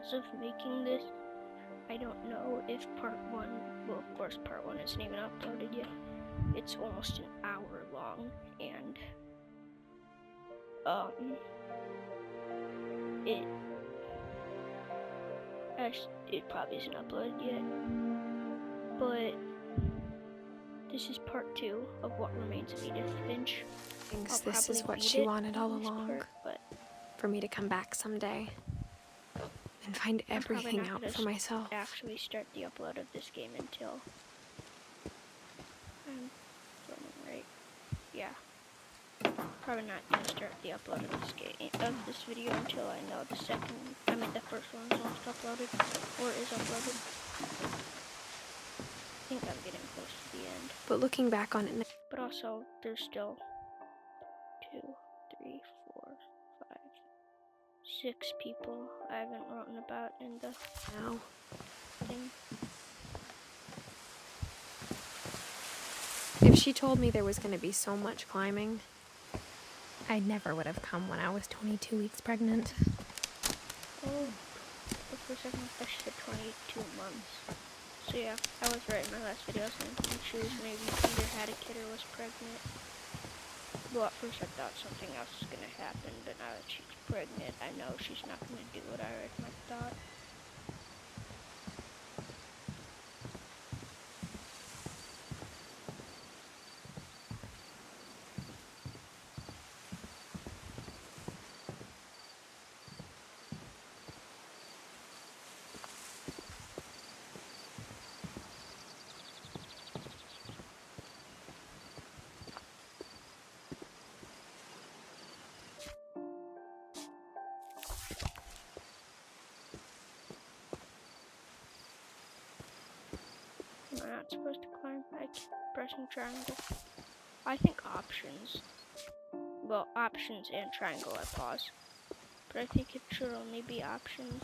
as of making this, I don't know if part 1, well, of course part 1 isn't even uploaded yet. It's almost an hour long, and it probably isn't uploaded yet, but this is part 2 of What Remains of Edith Finch. Thinks this is what she wanted all along, but for me to come back someday and find everything out for myself. Actually start the upload of this game until I'm filming right. Yeah. Probably not gonna start the upload of this video until I know the first one's almost uploaded or is uploaded. I think I'm getting close to the end. But looking back on it, but also there's still 2, 3, 4, 5, 6 people I haven't written about in the thing. If she told me there was going to be so much climbing, I never would have come when I was 22 weeks pregnant. Oh, but for a second I said 22 months. So yeah, I was right in my last video saying she was maybe either had a kid or was pregnant. Well, at first I thought something else was going to happen, but now that she's pregnant, I know she's not going to do what I originally thought. Am I not supposed to climb? I keep pressing triangle. I think options. Well, options and triangle I pause. But I think it should only be options.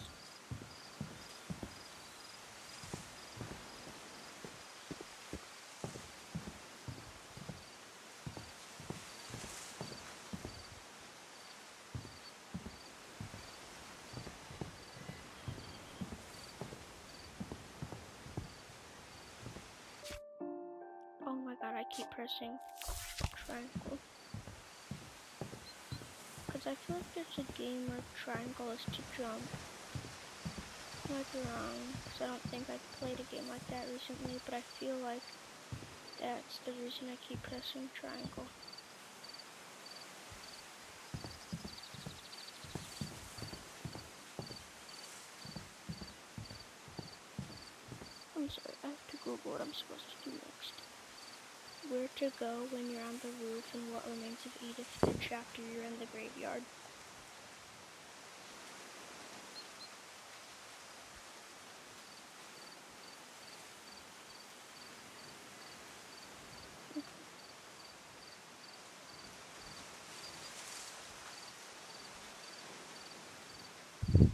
Oh my god, I keep pressing triangle. Because I feel like there's a game where triangle is to jump. I might be wrong, because I don't think I've played a game like that recently, but I feel like that's the reason I keep pressing triangle. I'm sorry, I have to Google what I'm supposed to do next. Where to go when you're on the roof and what remains of Edith Finch after you're in the graveyard.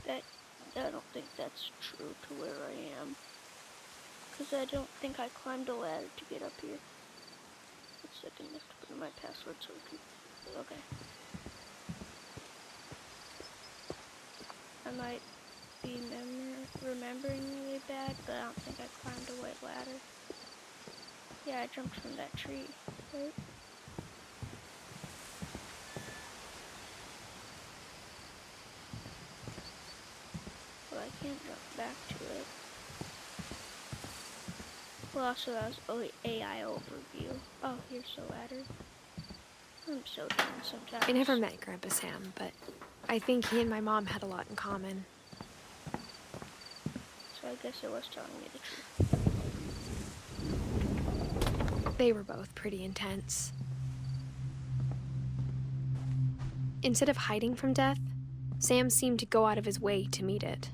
I don't think that's true to where I am. Because I don't think I climbed a ladder to get up here. One second, I have to put in my password so we can... Okay. I might be remembering really bad, but I don't think I climbed a white ladder. Yeah, I jumped from that tree, right? Well, I can't jump back to it. Well, also that was AI overview. Oh, here's the ladder. I'm so dumb sometimes. I never met Grandpa Sam, but I think he and my mom had a lot in common. So I guess it was telling me the truth. They were both pretty intense. Instead of hiding from death, Sam seemed to go out of his way to meet it.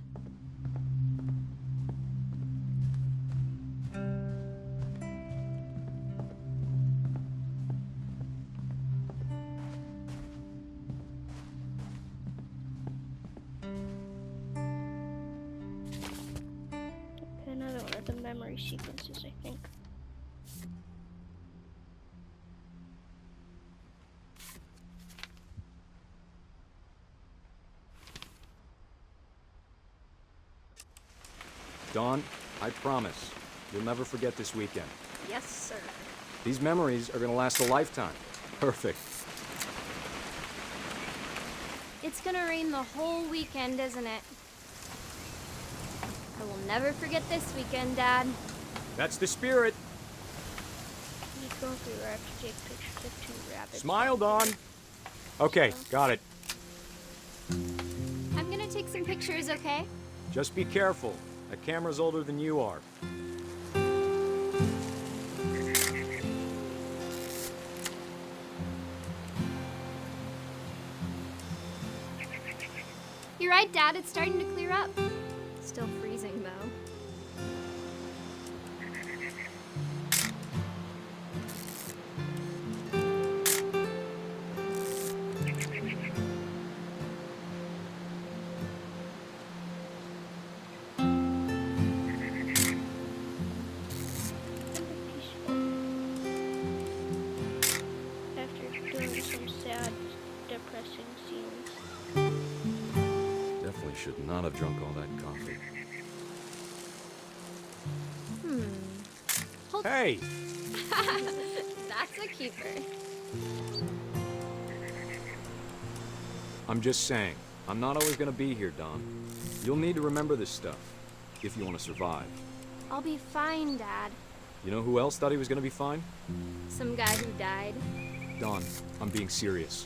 Another one of the memory sequences, I think. Dawn, I promise, you'll never forget this weekend. Yes, sir. These memories are gonna last a lifetime. Perfect. It's gonna rain the whole weekend, isn't it? I will never forget this weekend, Dad. That's the spirit. You go through where I have to take pictures of two rabbits. Smile, Dawn. Okay, got it. I'm gonna take some pictures, okay? Just be careful. That camera's older than you are. You're right, Dad. It's starting to clear up. Still freezing, though. After doing some sad, depressing scenes. Definitely should not have drunk all that coffee. Hold. Hey! That's a keeper. I'm just saying, I'm not always gonna be here, Dawn. You'll need to remember this stuff, if you want to survive. I'll be fine, Dad. You know who else thought he was gonna be fine? Some guy who died. Dawn, I'm being serious.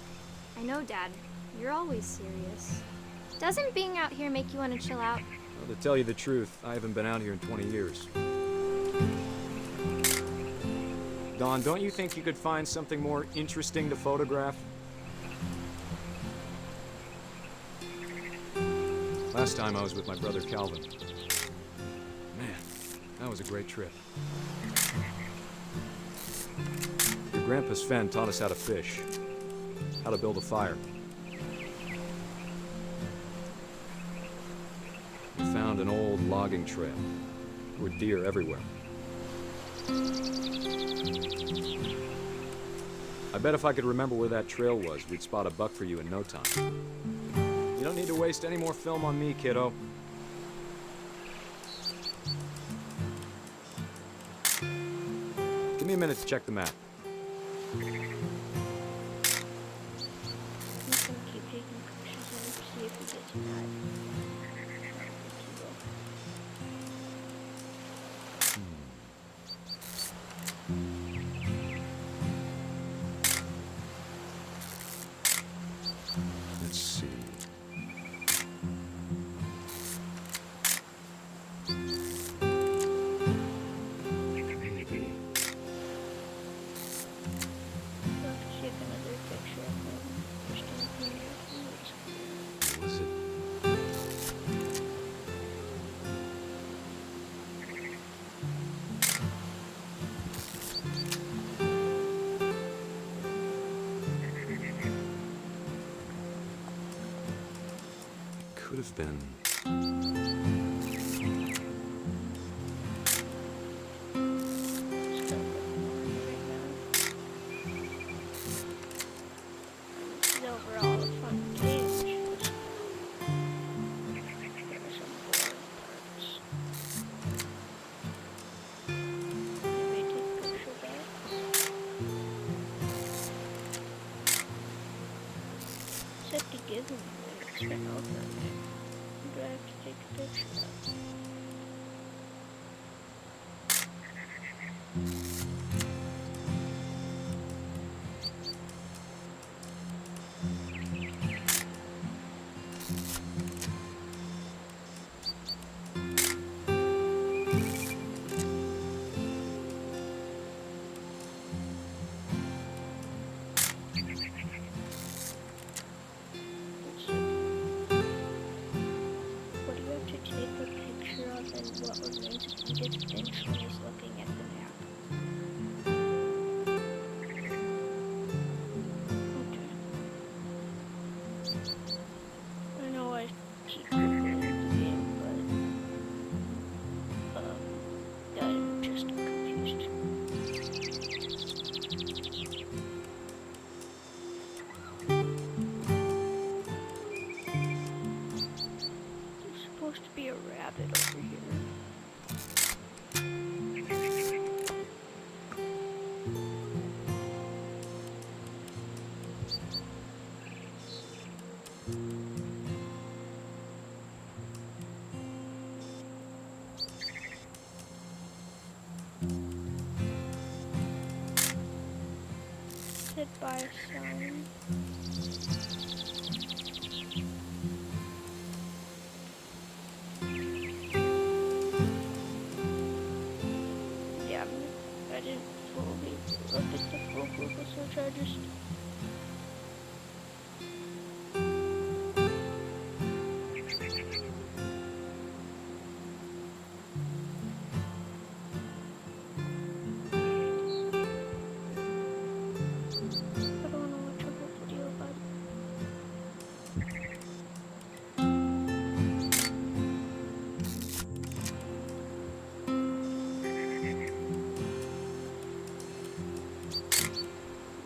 I know, Dad. You're always serious. Doesn't being out here make you want to chill out? Well, to tell you the truth, I haven't been out here in 20 years. Dawn, don't you think you could find something more interesting to photograph? Last time I was with my brother Calvin. Man, that was a great trip. Your grandpa Sven taught us how to fish, how to build a fire. We found an old logging trail. There were deer everywhere. I bet if I could remember where that trail was, we'd spot a buck for you in no time. You don't need to waste any more film on me, kiddo. Give me a minute to check the map. I'm just gonna keep taking pictures and see if he gets mad. Let's see. Maybe. I'll have to take another picture of him. Just in here. Was it? Could have been. It's gonna put more in it right now. The overall fun game is just there are some boring parts. Maybe take a picture of that. Except to give him it's been over a minute. Do I have to take a picture of? Let's see. What do you have to take a picture of and what remains of Edith Finch when he's looking at the map? Okay. I know I keep googling the game, but I'm just confused. There's supposed to be a rabbit over here. Hit by a sign. Yeah, I didn't fully look at the full Google search. I just I don't want to watch a whole video about it.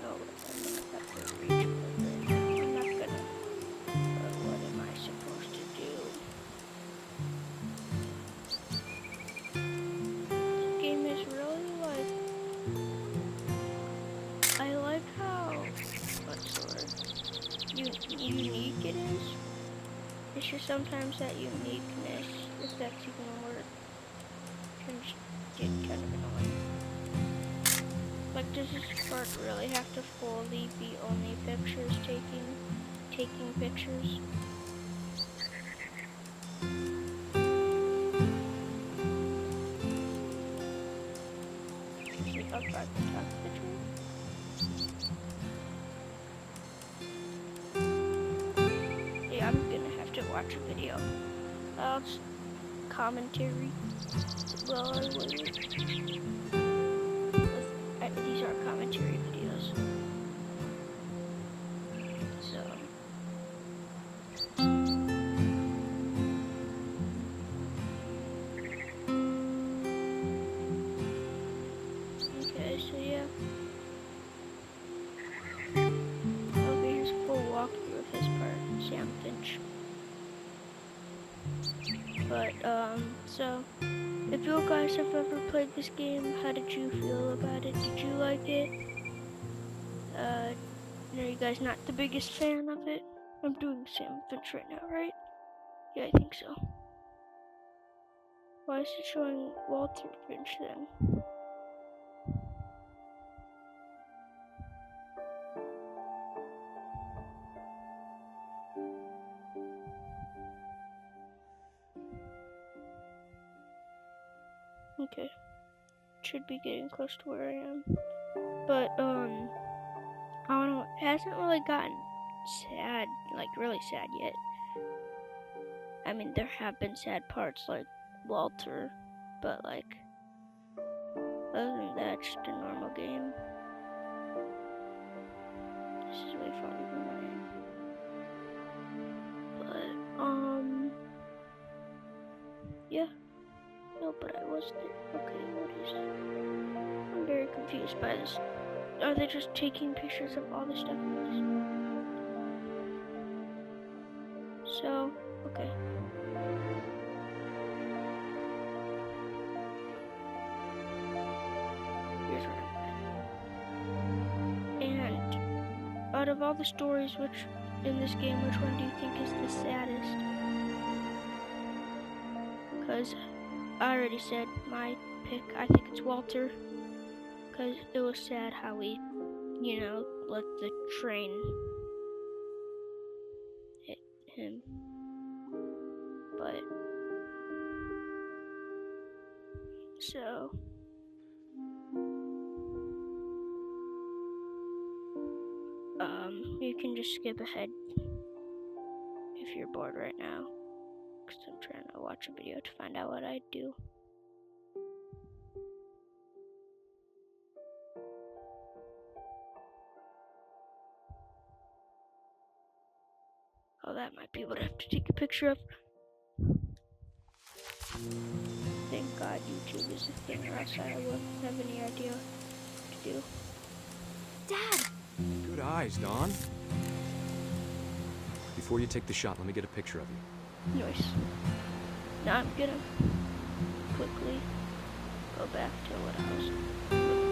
No, I'm gonna have to reach for it. I'm not gonna. But what am I supposed to do? This game is really like. I like how what's the word? Unique it is. It's just sometimes that uniqueness, if that's even a word, can just get kind of annoying. Like, does this part really have to fully be only pictures taking pictures? Is it up by the top picture? Yeah, I'm gonna have to watch a video. I'll just commentary while I wait. These are commentary videos. So. Okay, so yeah. Okay, here's a full walkthrough of his part, Sam Finch. But, so, if you guys have ever played this game, how did you feel about it? Did you like it? Are you guys not the biggest fan of it? I'm doing Sam Finch right now, right? Yeah, I think so. Why is it showing Walter Finch then? Okay. Should be getting close to where I am. But, I don't know, it hasn't really gotten sad, like really sad yet. I mean, there have been sad parts like Walter, but like, other than that, it's just a normal game. This is way farther than I am. But, yeah. No, but I was there. Okay, what is it? I'm very confused by this. Are they just taking pictures of all the stuff in this? So, okay. Here's where I'm at. And out of all the stories which in this game, which one do you think is the saddest? Because I already said my pick. I think it's Walter. Because it was sad how we, you know, let the train hit him. But, so, you can just skip ahead if you're bored right now. Because I'm trying to watch a video to find out what I'd do. Oh, that might be what I have to take a picture of. Thank God YouTube is a thing, or else I wouldn't have any idea what to do. Dad! Good eyes, Dawn. Before you take the shot, let me get a picture of you. Nice. Now I'm gonna quickly go back to what I was.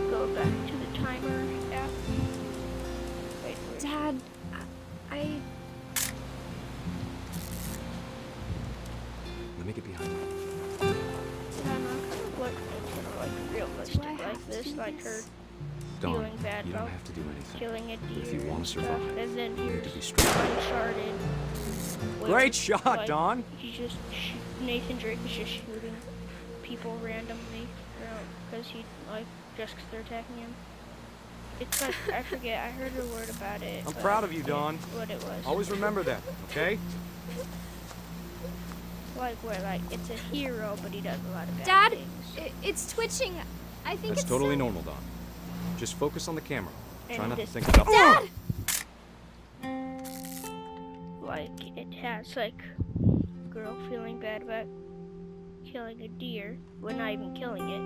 Go back to the timer app. Wait, where's she? Dad, I... Let me get behind you. Yeah, no, I kind of like things that are like realistic Do I have like this, to do like her this? Dawn, feeling bad you don't about have to do anything. killing a deer If you want and to stuff, survive, and then you need here's to be strong. Uncharted. where, Great shot, like, Dawn! He's just Nathan Drake is just shooting people randomly, because he just 'cause they're attacking him. It's like I forget. I heard a word about it. I'm but proud of you, I forget Dawn. What it was? Always remember that, okay? Like where it's a hero, but he does a lot of bad Dad, things. it's twitching. I think That's it's totally normal, Dawn. Just focus on the camera. Try And not to this- think about... Dad! Like it has like girl feeling bad about killing a deer when not even killing it.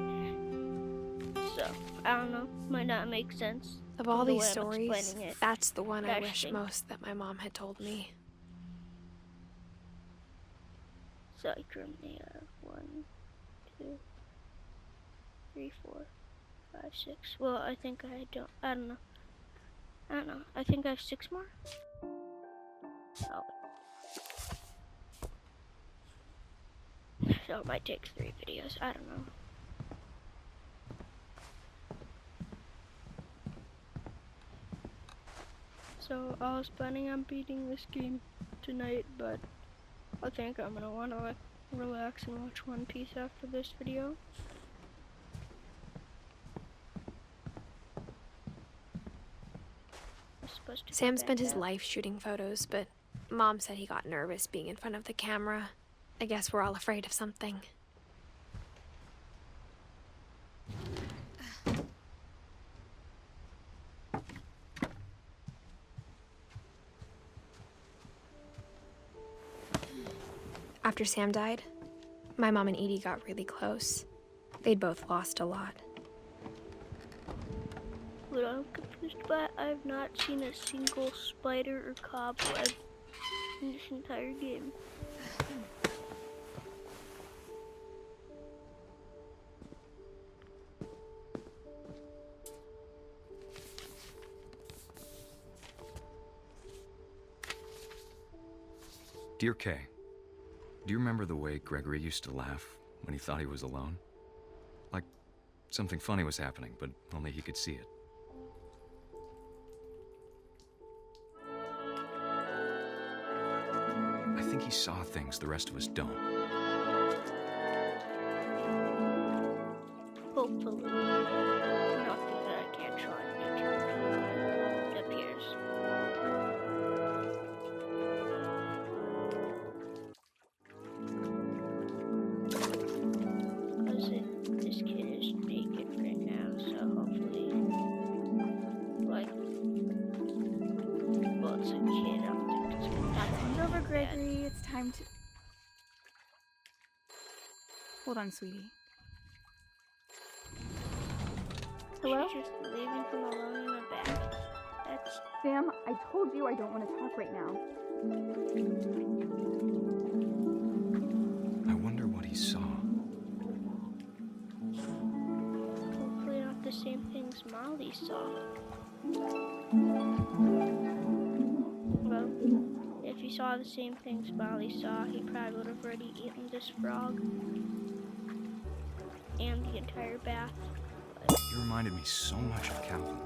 So I don't know. Might not make sense. Of all from the these way I'm stories, explaining it. that's the one I That's wish thing. most that my mom had told me. So I drew me 1, 2, 3, 4, 5, 6. Well, I think I don't. I don't know. I think I have 6 more. Oh. So it might take 3 videos. I don't know. So I was planning on beating this game tonight, but I think I'm gonna wanna relax and watch One Piece after this video. I'm supposed to Sam get spent back his up. life shooting photos, but Mom said he got nervous being in front of the camera. I guess we're all afraid of something. After Sam died, my mom and Edie got really close. They'd both lost a lot. What I'm confused by, I've not seen a single spider or cobweb in this entire game. Dear Kay, do you remember the way Gregory used to laugh when he thought he was alone? Like something funny was happening, but only he could see it. I think he saw things the rest of us don't. Hopefully. Nothing that I can't show in YouTube. It appears. Because this kid is naked right now, so hopefully, well, it's a kid, I don't think it's gonna That's show it up over, yet. Gregory. It's time to... Hold on, sweetie. Hello? She's just leaving him alone in the back. That's Sam, I told you I don't want to talk right now. I wonder what he saw. hopefully not the same things Molly saw. Well, if he saw the same things Molly saw, he probably would have already eaten this frog and the entire bath. He reminded me so much of Calvin.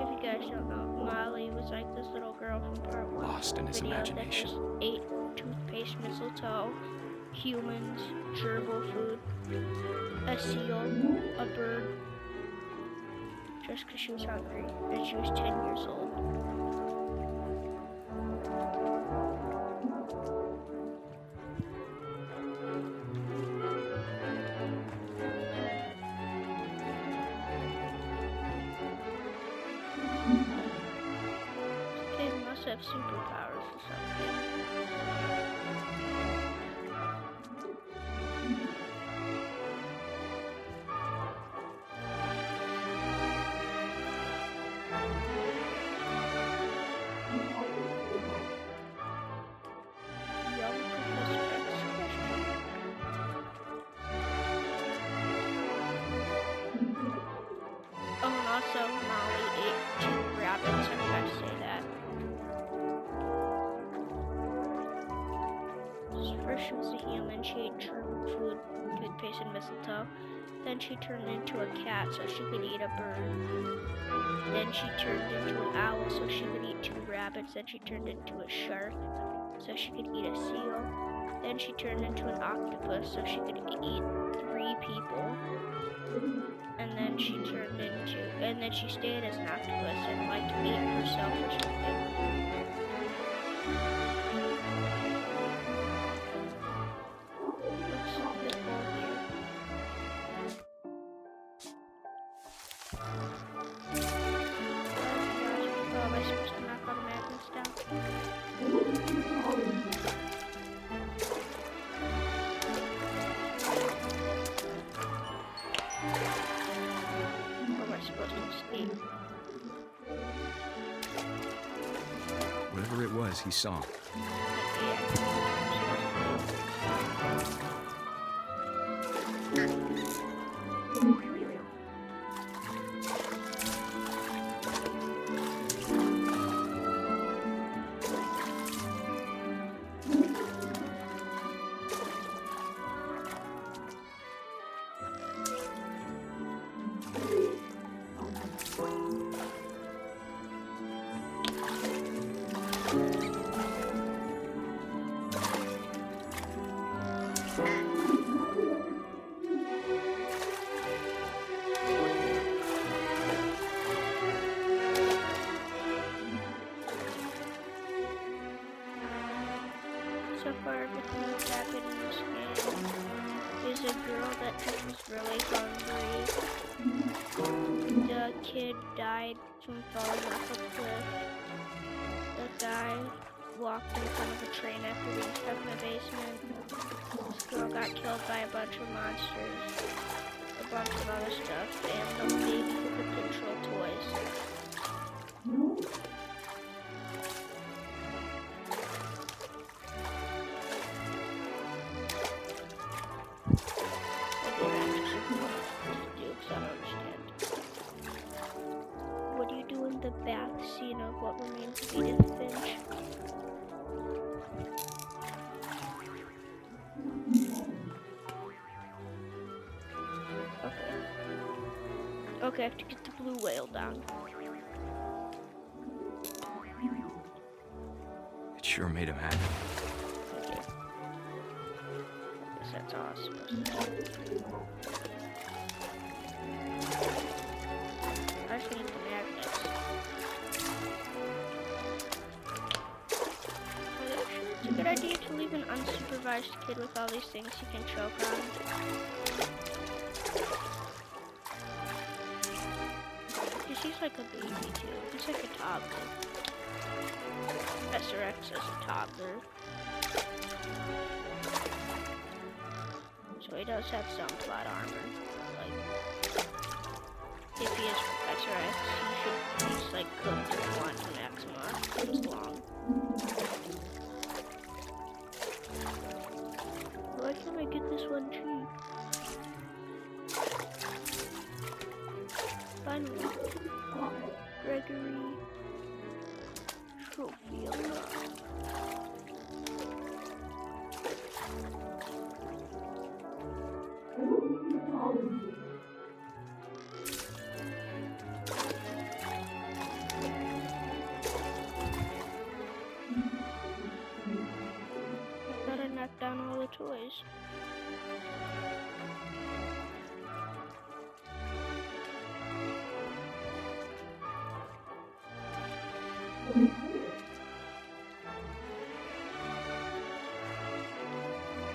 If you guys don't know, Molly was like this little girl from part 1. Lost in his video imagination. That just ate toothpaste, mistletoe, humans, gerbil food, a seal, a bird, just because she was hungry and she was 10 years old. This kid must have superpowers or something. Young Professor X question mark. First she was a human, she ate shrimp, food, toothpaste, and mistletoe. Then she turned into a cat so she could eat a bird. Then she turned into an owl so she could eat 2 rabbits. Then she turned into a shark so she could eat a seal. Then she turned into an octopus so she could eat 3 people. And then she stayed as an octopus and ate herself or something. Whatever it was, he saw. So far, everything that's happened in this game is a girl that was really hungry. The kid died from falling off a cliff. The guy walked in front of a train after being stuck in a basement. This girl got killed by a bunch of monsters, a bunch of other stuff, and the baby who could control toys. What do you do in the bath scene of What Remains of Edith Finch? Okay, I have to get the blue whale down. It sure made him happy. Okay. I guess that's all I was supposed to do. I just need the magnets. Are they sure it's a good idea to leave an unsupervised kid with all these things he can choke on? Because he's like a baby too. He's like a toddler. SRX is a toddler. So he does have some plot armor. Like, if he is Professor X, he's like cooked in Quantum Maxima. It's long. Why can't I get this one cheap? Finally, Gregory trophy unlocked. Gotta knock down all the toys.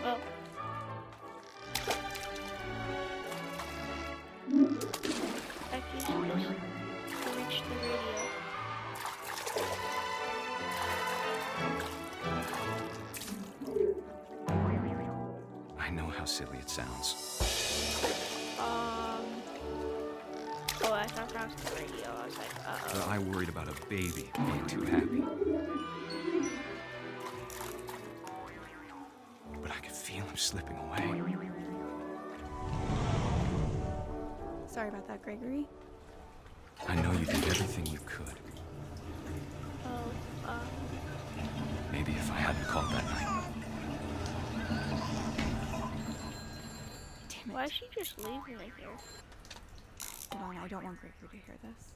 Oh. I can use this to reach the radio. I know how silly it sounds. Oh, I thought that was the radio. I was like, uh-oh. But I worried about a baby being too happy. But I could feel him slipping away. Sorry about that, Gregory. I know you did everything you could. Oh, Maybe if I hadn't called that night. Why is she just leaving me here? Hold on, I don't want Gregory to hear this.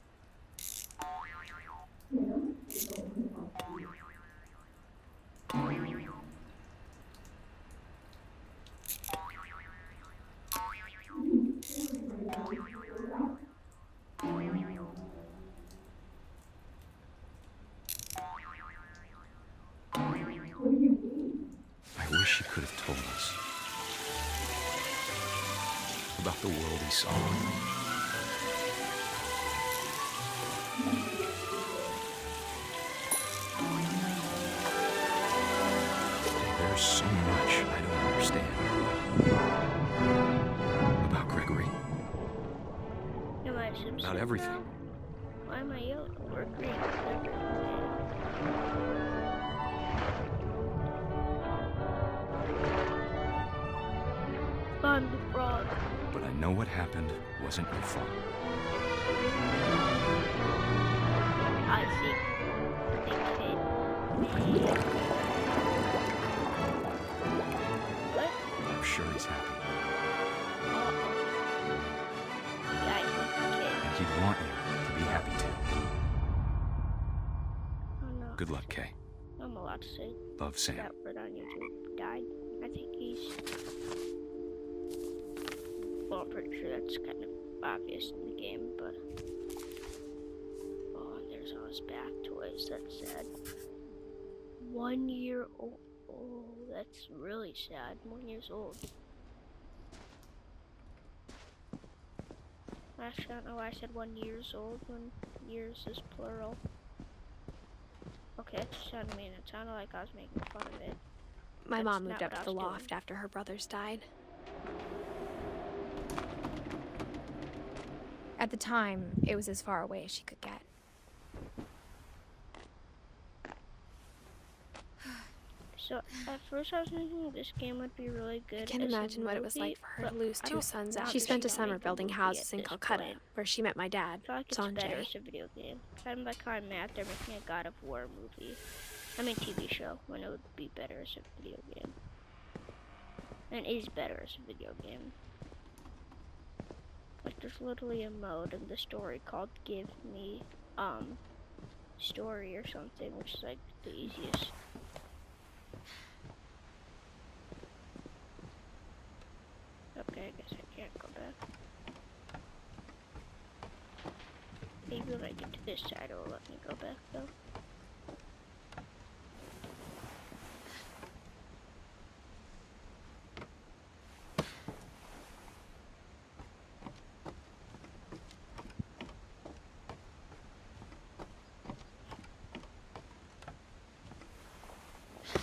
I wish he could have told us about the world he saw. There's so much I don't understand about Gregory, Am I a Simpson about everything. now? Why am I yellow or green? I'm the frog. But I know what happened wasn't your fault. I see. What? I'm sure he's happy. Yeah, I see the kid. And he'd want you to be happy too. Oh no. Good luck, Kay. I'm allowed to say Love, Sam. that word on YouTube. Died. I think he's... Well, I'm pretty sure that's kind of obvious in the game, but... Oh, and there's all his bath toys. That's sad. 1 year old. Oh, that's really sad. 1 year old. Actually, I don't know why I said 1 year old when years is plural. Okay, it sounded mean. It sounded like I was making fun of it. My That's mom not moved up what I to the was doing. loft after her brothers died. At the time, it was as far away as she could get. So at first I was thinking this game would be really good. I can't as a imagine what it was movie, like for her to but lose I 2 don't sons. want She this spent a to summer make building movie houses at in this Calcutta, point. where she met my dad, I feel like it's better Sanjay. as a video game. Kind of like how I'm mad they're making a God of War movie. I mean TV show, when it would be better as a video game. And is better as a video game. Like there's literally a mode in the story called Give Me Story or something, which is like the easiest. Okay, I guess I can't go back. Maybe when I get to this side, it will let me go back though.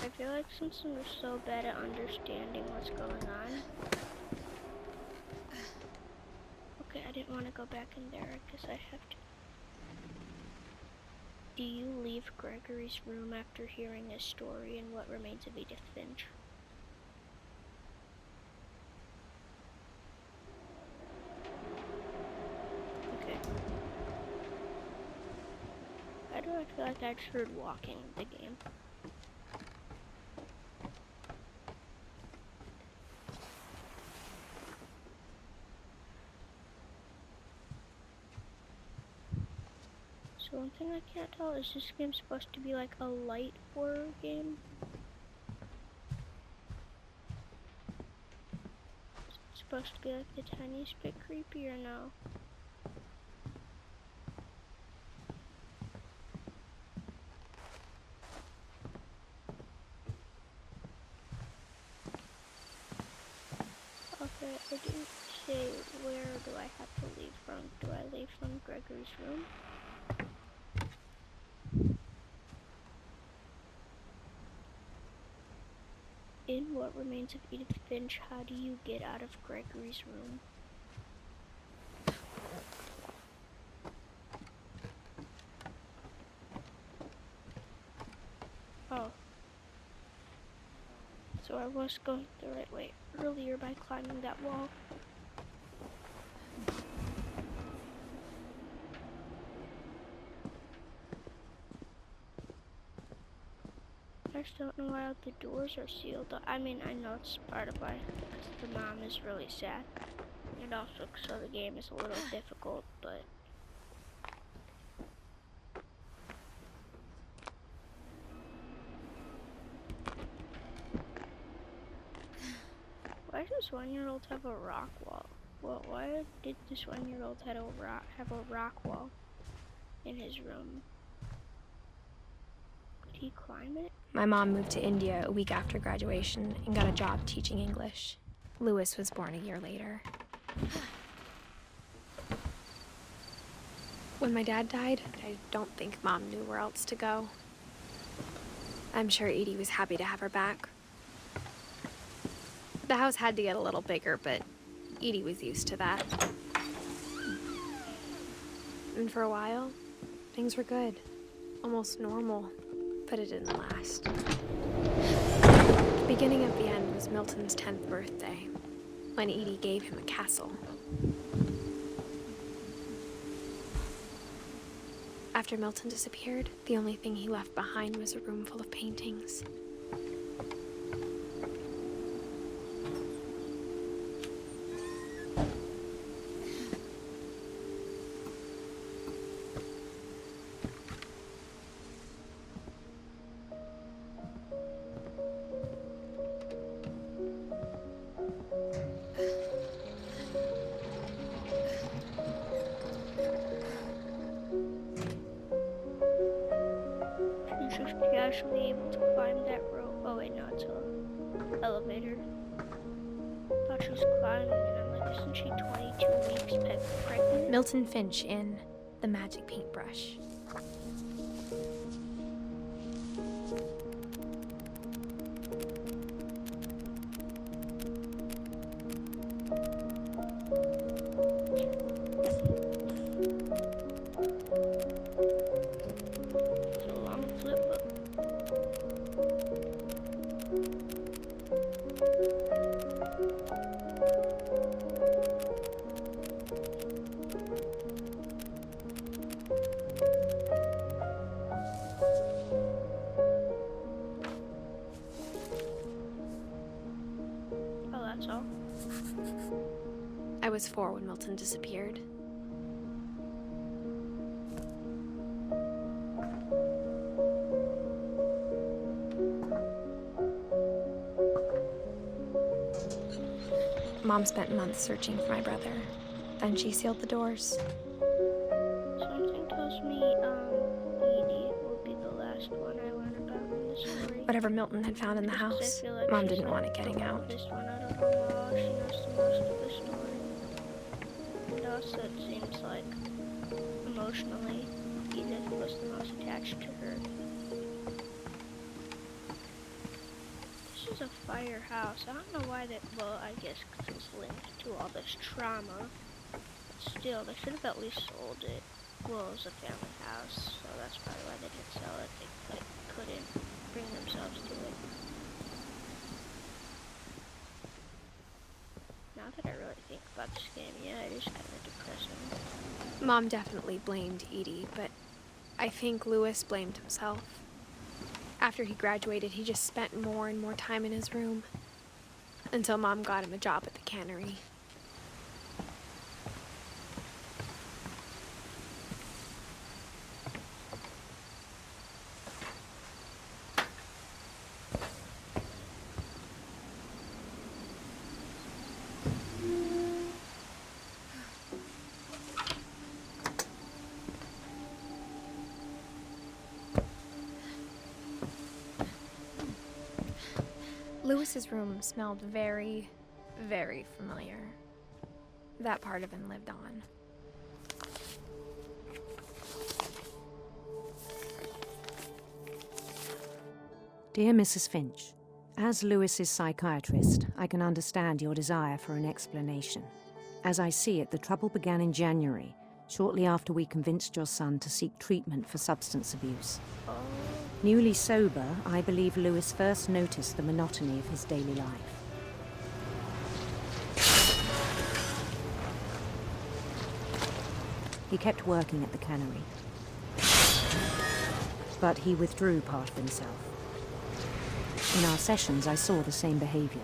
I feel like Simpson was so bad at understanding what's going on. Okay, I didn't want to go back in there. I guess I have to. Do you leave Gregory's room after hearing his story and what remains of Edith Finch? Okay. Why do I feel like I just heard walking in the game? So one thing I can't tell is this game supposed to be like a light horror game? Is it supposed to be like the tiniest bit creepy or no? Okay, I didn't say where do I have to leave from. Do I leave from Gregory's room? In What Remains of Edith Finch, how do you get out of Gregory's room? Oh. So I was going the right way earlier by climbing that wall. There's just don't know why all the doors are sealed. I mean, I know it's part of why, because the mom is really sad. And also, so the game is a little difficult, but... Why does this 1-year-old have a rock wall? Well, why did this 1-year-old have a rock wall in his room? Did he climb it? My mom moved to India a week after graduation and got a job teaching English. Lewis was born a year later. When my dad died, I don't think Mom knew where else to go. I'm sure Edie was happy to have her back. The house had to get a little bigger, but Edie was used to that. And for a while, things were good. Almost normal, but it didn't last. The beginning of the end was Milton's 10th birthday, when Edie gave him a castle. After Milton disappeared, the only thing he left behind was a room full of paintings. Actually able to climb that rope. Oh wait, no, it's an elevator. Thought she was climbing, and I'm like, isn't she 22 weeks pregnant? Milton Finch in The Magic Paintbrush. It's a long flip book. Oh, that's all. I was 4 when Milton disappeared. Mom spent months searching for my brother. Then she sealed the doors. Something tells me, Edie will be the last one I learn about in the story. Whatever Milton had found in the Because I house, feel like Mom she's didn't like want it getting the out. oldest one out of them all. She knows the most of the story. And also, it seems like emotionally, Edith was the most attached to her. This is a firehouse. I don't know why that. Well, I guess because it was linked to all this trauma. But still, they should have at least sold it. Well, it was a family house, so that's probably why they didn't sell it. They couldn't bring themselves to it. Now that I really think about this game, yeah, it is kind of depressing. Mom definitely blamed Edie, but I think Lewis blamed himself. After he graduated, he just spent more and more time in his room, until Mom got him a job at the cannery. Lewis's room smelled very, very familiar. That part of him lived on. Dear Mrs. Finch, as Lewis's psychiatrist, I can understand your desire for an explanation. As I see it, the trouble began in January, shortly after we convinced your son to seek treatment for substance abuse. Newly sober, I believe Lewis first noticed the monotony of his daily life. He kept working at the cannery, but he withdrew part of himself. In our sessions, I saw the same behavior.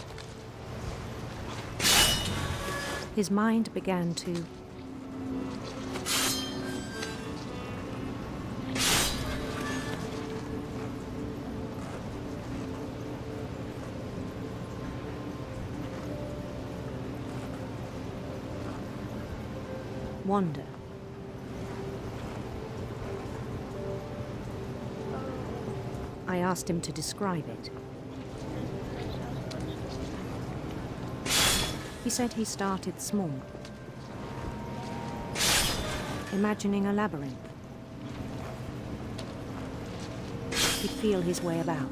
His mind began to wander. I asked him to describe it. He said he started small, imagining a labyrinth. He'd feel his way about.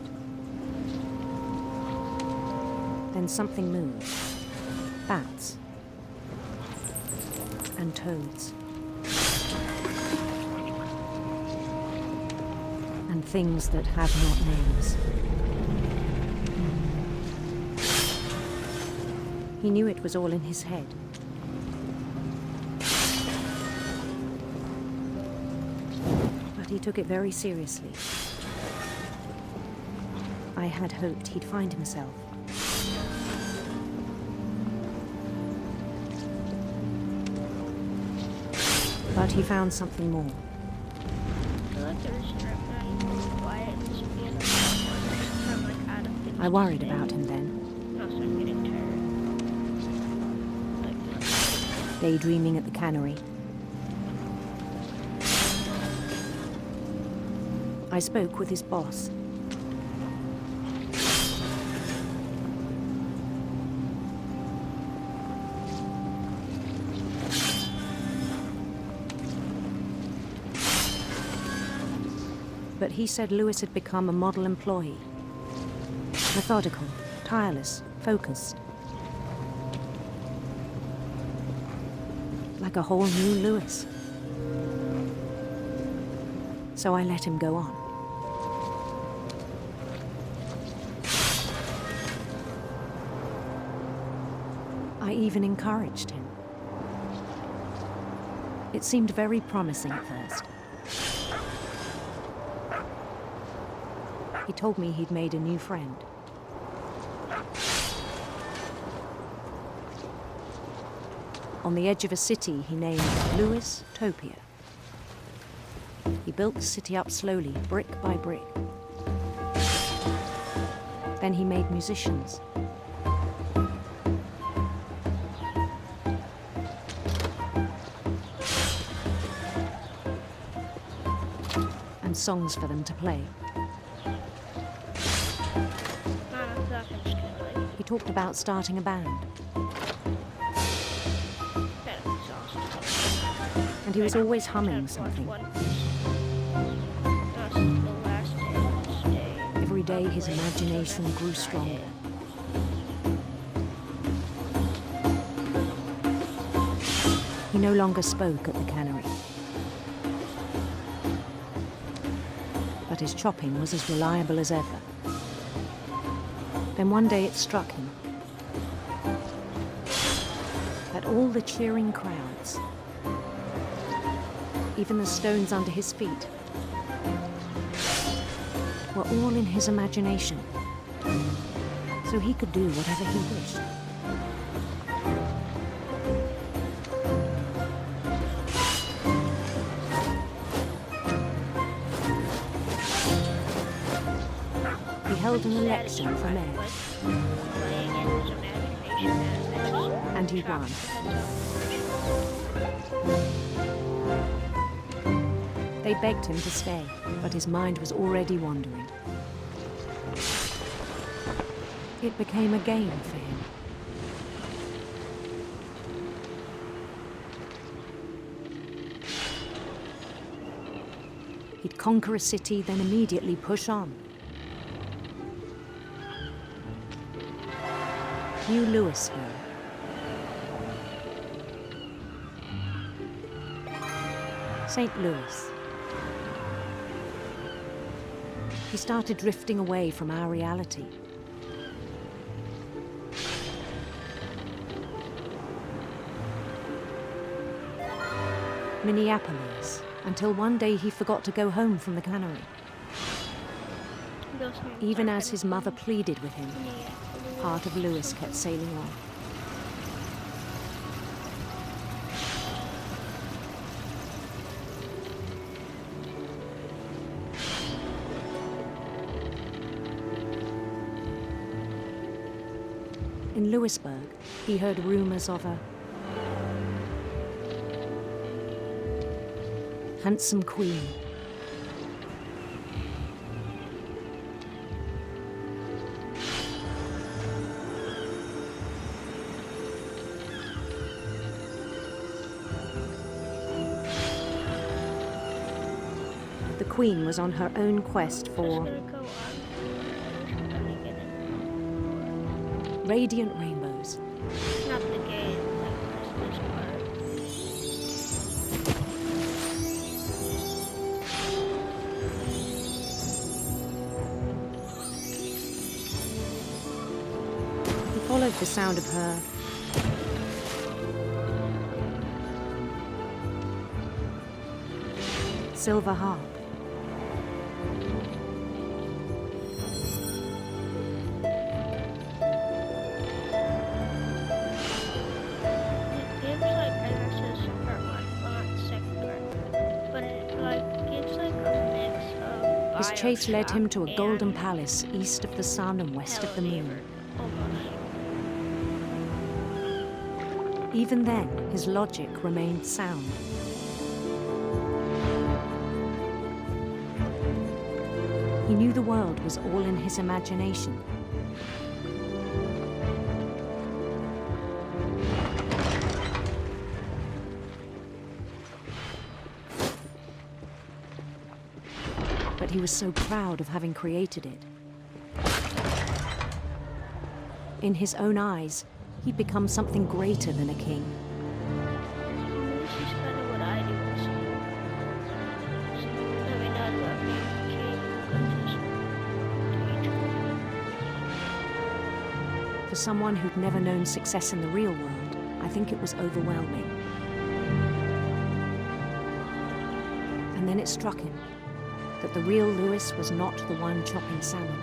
Then something moved. Bats. And toads. And things that have not names. He knew it was all in his head. But he took it very seriously. I had hoped he'd find himself. But he found something more. I worried about him then. Daydreaming at the cannery. I spoke with his boss. But he said Lewis had become a model employee. Methodical, tireless, focused. Like a whole new Lewis. So I let him go on. I even encouraged him. It seemed very promising at first. He told me he'd made a new friend. On the edge of a city he named Lewis Topia. He built the city up slowly, brick by brick. Then he made musicians. And songs for them to play. He talked about starting a band. And he was always humming something. Every day his imagination grew stronger. He no longer spoke at the cannery. But his chopping was as reliable as ever. Then one day it struck him that all the cheering crowds, even the stones under his feet, were all in his imagination, so he could do whatever he wished. He held an election for mayor, and he won. They begged him to stay, but his mind was already wandering. It became a game for him. He'd conquer a city, then immediately push on. New Louisville. St. Louis. He started drifting away from our reality. Minneapolis, until one day he forgot to go home from the cannery. Those names Even are as his kinda mother funny. pleaded with him, Yeah, part of Lewis kept sailing on. In Lewisburg, he heard rumors of a handsome queen. The queen was on her own quest Just for gonna go on. I'm gonna get it. radiant rainbows, Not the game, like this part. He followed the sound of her silver harp. It gives like, I guess it's part one, well not the second part, but it like gives like a mix of His chase led him to a Bioshock golden and palace east of the sun and west of the moon. Almost. Even then, his logic remained sound. He knew the world was all in his imagination. But he was so proud of having created it. In his own eyes, he'd become something greater than a king. This is kind of what I do. I mean, not about being a king, but just to each For someone who'd never known success in the real world, I think it was overwhelming. And then it struck him that the real Lewis was not the one chopping salmon,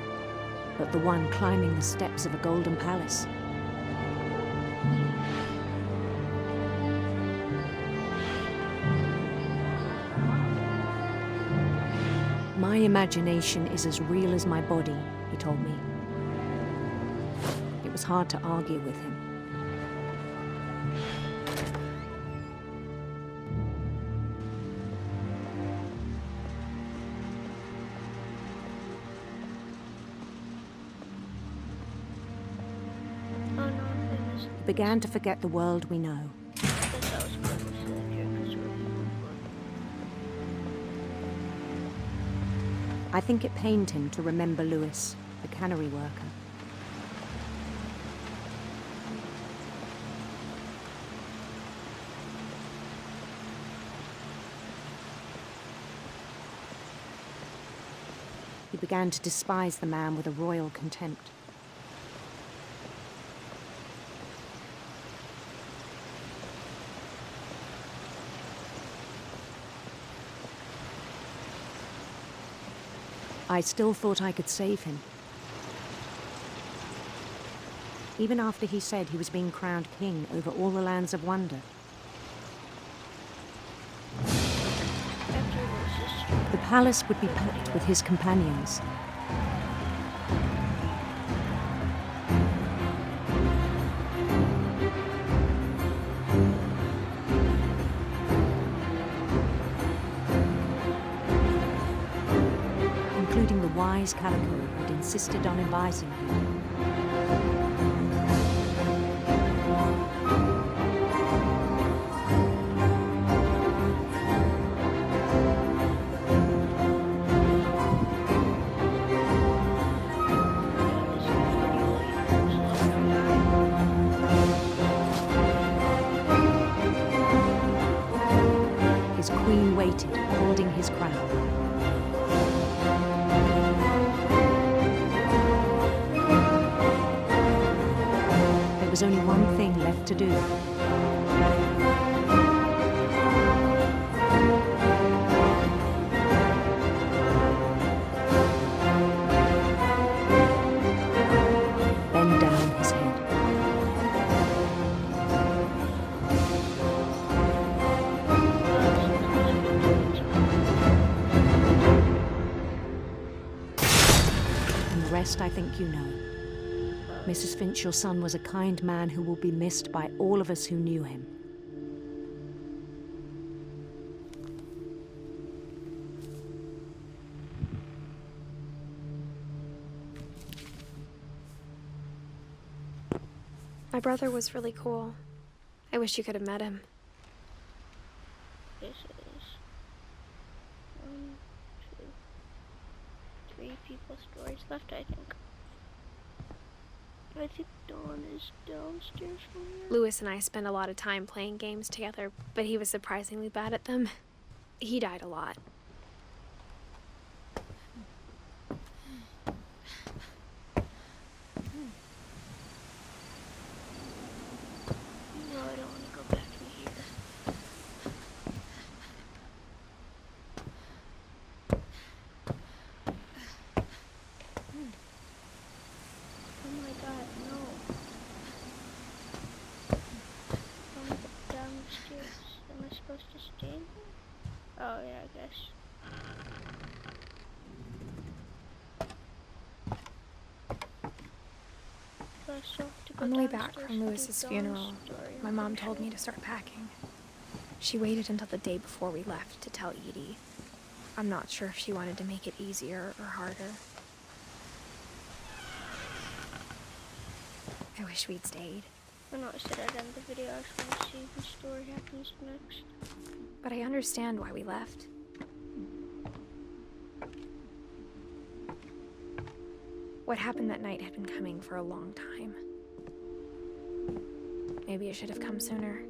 but the one climbing the steps of a golden palace. My imagination is as real as my body, he told me. It was hard to argue with him. Oh no, I missed He began to forget the world we know. this. I was purposely here because we're I think it pained him to remember Lewis, the cannery worker. He began to despise the man with a royal contempt. I still thought I could save him. Even after he said he was being crowned king over all the lands of wonder. The palace would be packed with his companions. Including the wise Calico who'd insisted on advising him. His queen waited, holding his crown. There was only one thing left to do. rest, I think you know. Mrs. Finch, your son was a kind man who will be missed by all of us who knew him. My brother was really cool. I wish you could have met him. This is 1, 2, 3 people's stories left, I think. I think Dawn is downstairs from here. Lewis and I spent a lot of time playing games together, but he was surprisingly bad at them. He died a lot. No, I don't want to go back in here. Oh my god, no. I'm downstairs. Am I supposed to stay in here? Oh yeah, I guess. So I still have to go On the way back downstairs from to Lewis's Dawn's funeral, story, my mom told me to start packing. She waited until the day before we left to tell Edie. I'm not sure if she wanted to make it easier or harder. I wish we'd stayed, I know I said I'd end the video. I just want to see whose story happens next. but I understand why we left. What happened that night had been coming for a long time. Maybe it should have come sooner.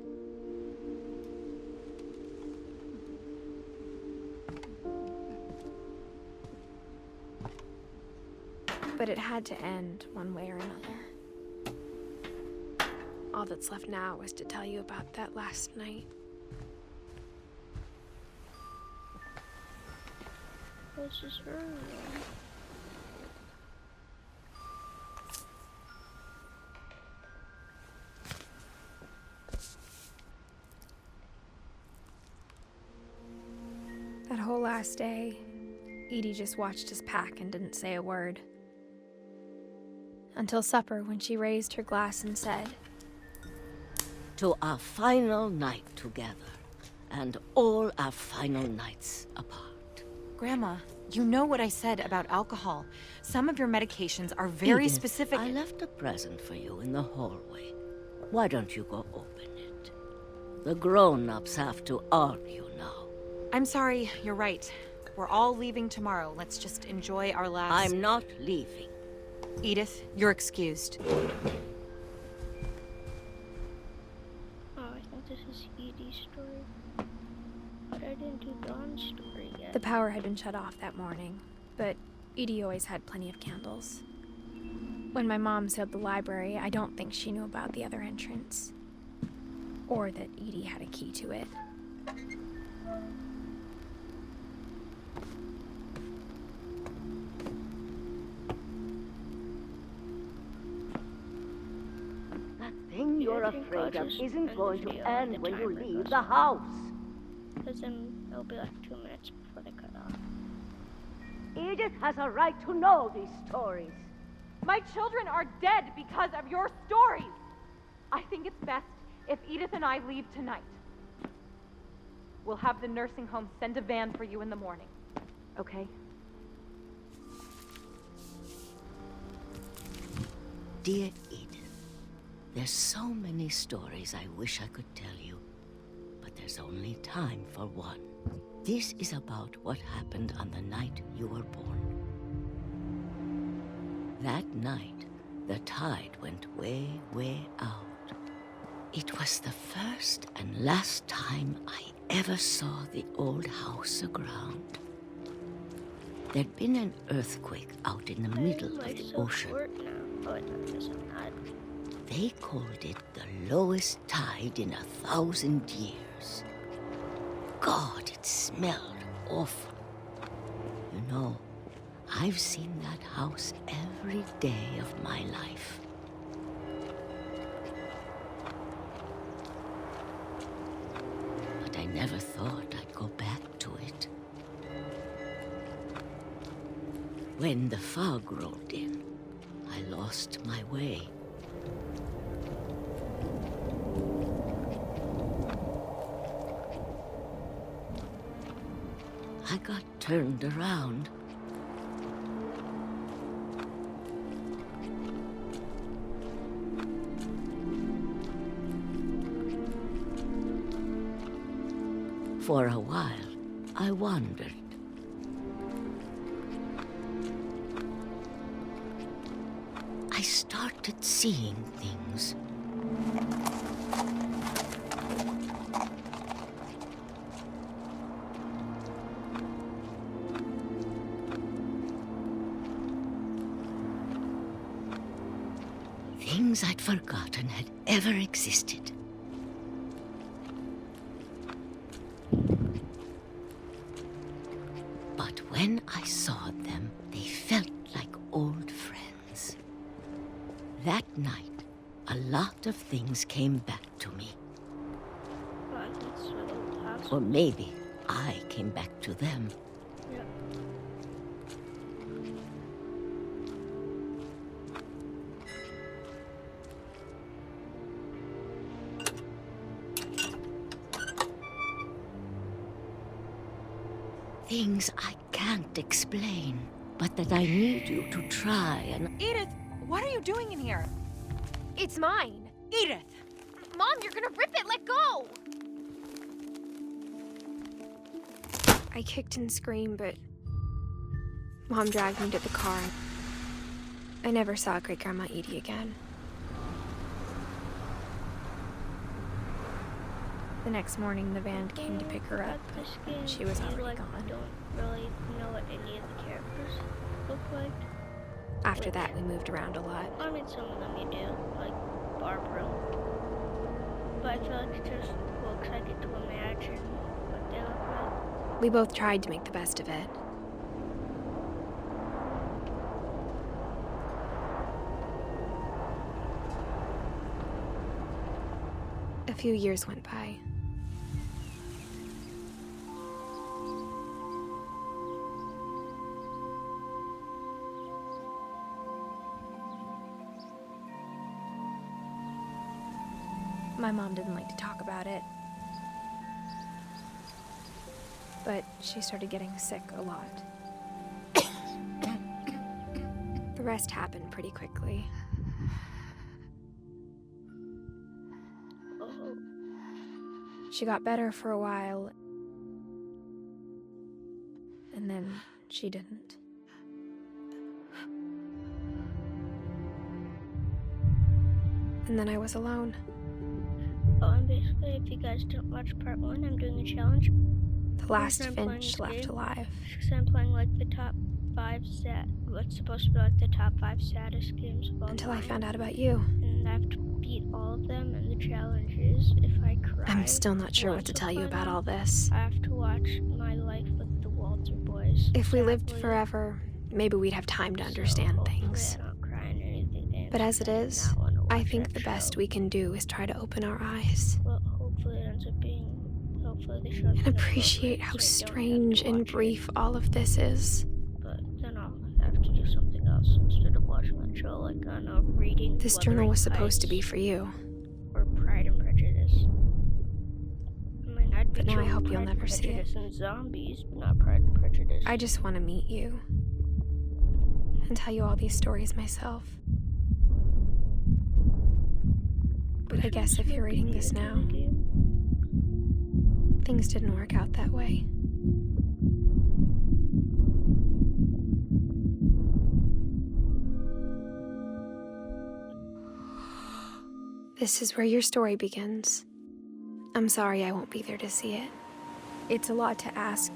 But it had to end one way or another. All that's left now is to tell you about that last night. This is her room. That whole last day, Edie just watched us pack and didn't say a word. Until supper, when she raised her glass and said, To our final night together, and all our final nights apart. Grandma, you know what I said about alcohol. Some of your medications are very Edith, specific. I left a present for you in the hallway. Why don't you go open it? The grown-ups have to argue now. I'm sorry, you're right. We're all leaving tomorrow. Let's just enjoy our last... I'm not leaving. Edith, you're excused. Oh, I think this is Edie's story. But I didn't do Dawn's story yet. the power had been shut off that morning, but Edie always had plenty of candles. When my mom sealed the library, I don't think she knew about the other entrance. Or that Edie had a key to it. That thing you're I think I'll afraid of just isn't end going the to video when end the when you timer leave goes the off. house. Because then it'll be like 2 minutes before they cut off. Edith has a right to know these stories. My children are dead because of your stories. I think it's best if Edith and I leave tonight. We'll have the nursing home send a van for you in the morning. Okay? Dear Edith, there's so many stories I wish I could tell you, but there's only time for one. This is about what happened on the night you were born. That night, the tide went way, way out. It was the first and last time I ever saw the old house aground. There'd been an earthquake out in the middle of the ocean. Oh, it doesn't not. They called it the lowest tide in 1,000 years. God, it smelled awful. You know, I've seen that house every day of my life. But I never thought I'd go back to it. When the fog rolled in, lost my way. I got turned around. For a while, I wandered. I started seeing things. Things I'd forgotten had ever existed. But when I saw them, they felt like old friends. That night, a lot of things came back to me. Well, I think it's where the old house Or maybe I came back to them. Yep. Things I can't explain, but that I need you to try and... Edith, what are you doing in here? It's mine. Edith! Mom, you're gonna rip it! Let go! I kicked and screamed, but Mom dragged me to the car. I never saw Great-Grandma Edie again. The next morning, the van came to pick her up, but she was already gone. Don't really know what any of the characters look like. After that, we moved around a lot. I mean, some of them you do, like Barbara. But I feel like it's just books I get to imagine what they look like. We both tried to make the best of it. A few years went by. My mom didn't like to talk about it. But she started getting sick a lot. The rest happened pretty quickly. Oh, She got better for a while, and then she didn't. And then I was alone. oh, and basically, if you guys don't watch part 1, I'm doing a challenge. The last reason I'm playing Finch this left game alive. Because I'm playing like the top 5 what's supposed to be like the top 5 saddest games of all Until I time. found out about you. And I have to beat all of them, and the challenge is if I cry. I'm still not sure what to tell you about all this. I have to watch My Life with the Walter Boys. If we lived Sadly. forever, maybe we'd have time to So understand hopefully things. I don't cry in anything. But as it I do is, not wanna I watch think that the best show. we can do is try to open our eyes Well, hopefully it ends up being. Hopefully the show. and appreciate how strange and brief all of this is. But then I'll have to do something else instead of watching that show, like on reading. This journal was supposed to be for you, Or Pride and Prejudice. I mean, I'd be but now I choosing hope you'll Pride and never see it. Prejudice and Zombies, but not Pride and Prejudice. I just want to meet you and tell you all these stories myself. But I guess if you're reading this now, things didn't work out that way. This is where your story begins. I'm sorry I won't be there to see it. It's a lot to ask,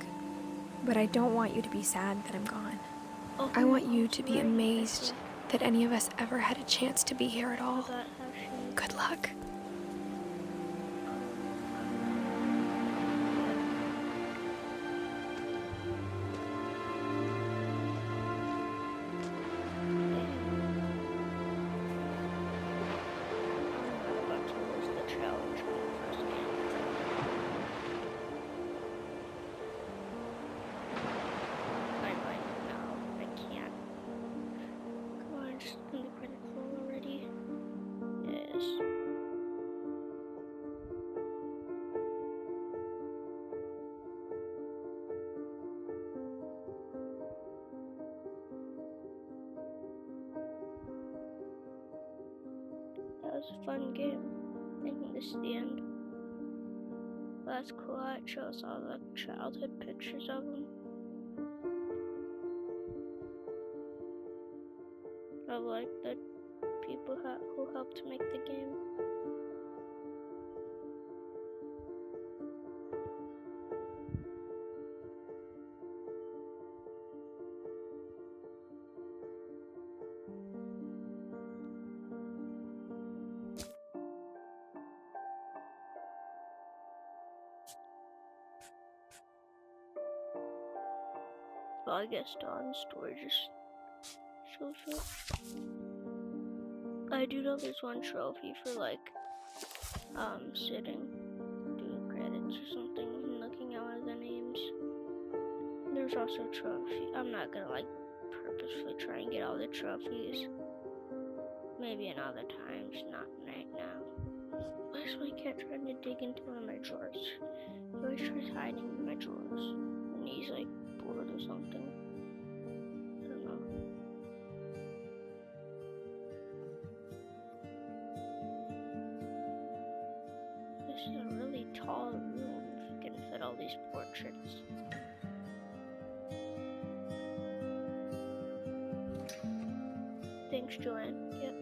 but I don't want you to be sad that I'm gone. Oh, I want you to be amazed that any of us ever had a chance to be here at all. about how she. Good luck. About to lose the challenge when the first game. I might. No, I can't. Come on, just gonna quit fun game. I think this is the end. That's cool. It shows all the childhood pictures of them. Of like the people who helped make the game. Well, I guess Dawn's story just shows up. I do know there's one trophy for like sitting, doing credits or something, and looking out at the names. There's also a trophy. I'm not gonna like purposefully try and get all the trophies. Maybe another times, not right now. Why is my cat trying to dig into one of my drawers? He always tries hiding in my drawers. And he's like bored or something. I don't know. This is a really tall room if you can fit all these portraits. Thanks, Joanne. Yep.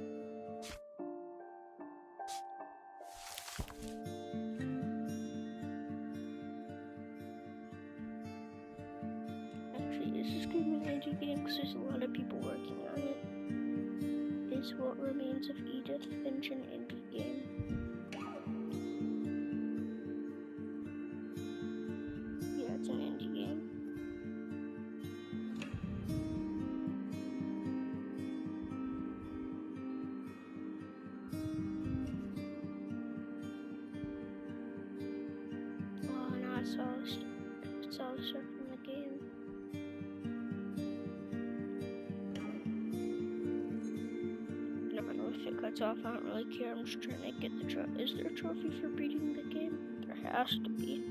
Actually, this is gonna be an indie game because there's a lot of people working on it. Is What Remains of Edith Finch, an indie game? Yeah, it's an indie game. Oh, no, it's all stuff from the game. Never know if it cuts off. I don't really care. I'm just trying to get the trophy. Is there a trophy for beating the game? There has to be.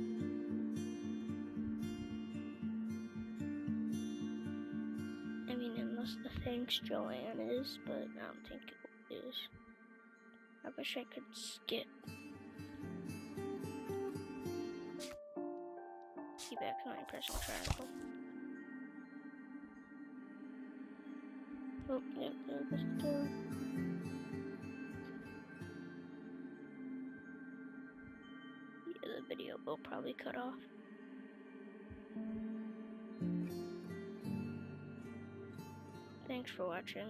I mean, unless the Thanks Joanne is, but I don't think it is. I wish I could skip. Keep accidentally pressing triangle. Oh, yep, there goes the door. Yeah, the video will probably cut off. Thanks for watching.